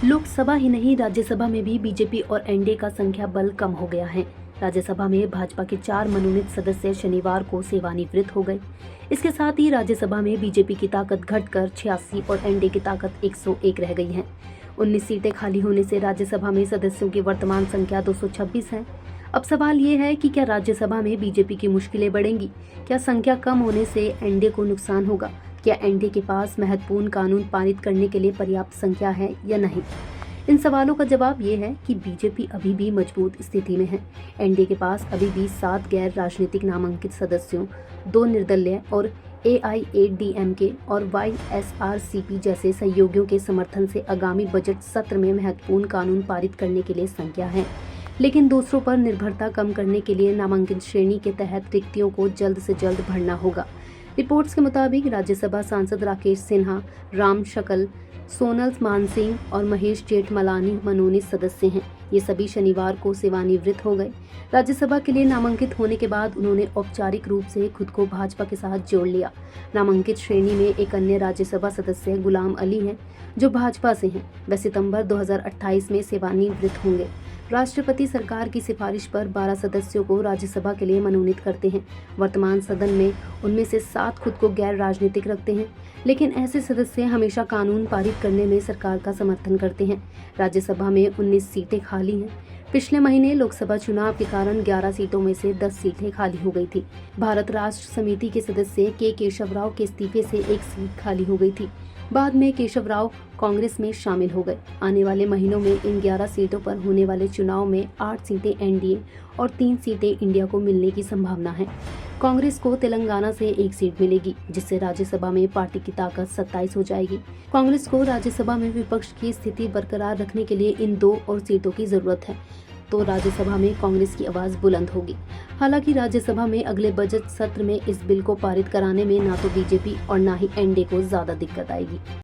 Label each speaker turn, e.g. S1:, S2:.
S1: लोकसभा ही नहीं, राज्यसभा में भी बीजेपी और एनडीए का संख्या बल कम हो गया है। राज्यसभा में भाजपा के 4 मनोनीत सदस्य शनिवार को सेवानिवृत्त हो गए। इसके साथ ही राज्यसभा में बीजेपी की ताकत घटकर 86 और एनडीए की ताकत 101 रह गई है। 19 सीटें खाली होने से राज्यसभा में सदस्यों की वर्तमान संख्या 226 है। अब सवाल ये है कि क्या राज्यसभा में बीजेपी की मुश्किलें बढ़ेंगी? क्या संख्या कम होने से एनडीए को नुकसान होगा? क्या एनडीए के पास महत्वपूर्ण कानून पारित करने के लिए पर्याप्त संख्या है या नहीं? इन सवालों का जवाब ये है कि बीजेपी अभी भी मजबूत स्थिति में है। एनडीए के पास अभी भी 7 गैर राजनीतिक नामांकित सदस्यों, 2 निर्दलीय और एआईएडीएमके और वाईएसआरसीपी जैसे सहयोगियों के समर्थन से आगामी बजट सत्र में महत्वपूर्ण कानून पारित करने के लिए संख्या है। लेकिन दूसरों पर निर्भरता कम करने के लिए नामांकन श्रेणी के तहत रिक्तियों को जल्द से जल्द भरना होगा। रिपोर्ट्स के मुताबिक राज्यसभा सांसद राकेश सिन्हा, राम शकल, सोनल मानसिंह और महेश जेठमलानी मनोनीत सदस्य हैं। ये सभी शनिवार को सेवानिवृत्त हो गए। राज्यसभा के लिए नामांकित होने के बाद उन्होंने औपचारिक रूप से खुद को भाजपा के साथ जोड़ लिया। नामांकित श्रेणी में एक अन्य राज्यसभा सदस्य गुलाम अली हैं, जो भाजपा से हैं। वह सितंबर 2028 में सेवानिवृत्त होंगे। राष्ट्रपति सरकार की सिफारिश पर 12 सदस्यों को राज्यसभा के लिए मनोनीत करते हैं। वर्तमान सदन में उनमें से 7 खुद को गैर राजनीतिक रखते हैं, लेकिन ऐसे सदस्य हमेशा कानून पारित करने में सरकार का समर्थन करते हैं। राज्यसभा में 19 सीटें खाली हैं। पिछले महीने लोकसभा चुनाव के कारण 11 सीटों में से 10 सीटें खाली हो गई थी। भारत राष्ट्र समिति के सदस्य के केशव राव के इस्तीफे से एक सीट खाली हो गई थी। बाद में केशव राव कांग्रेस में शामिल हो गए। आने वाले महीनों में इन 11 सीटों पर होने वाले चुनाव में 8 सीटें एनडीए और 3 सीटें इंडिया को मिलने की संभावना है। कांग्रेस को तेलंगाना से 1 सीट मिलेगी, जिससे राज्यसभा में पार्टी की ताकत 27 हो जाएगी। कांग्रेस को राज्यसभा में विपक्ष की स्थिति बरकरार रखने के लिए इन 2 और सीटों की जरूरत है, तो राज्यसभा में कांग्रेस की आवाज बुलंद होगी। हालांकि राज्यसभा में अगले बजट सत्र में इस बिल को पारित कराने में ना तो बीजेपी और ना ही एनडीए को ज्यादा दिक्कत आएगी।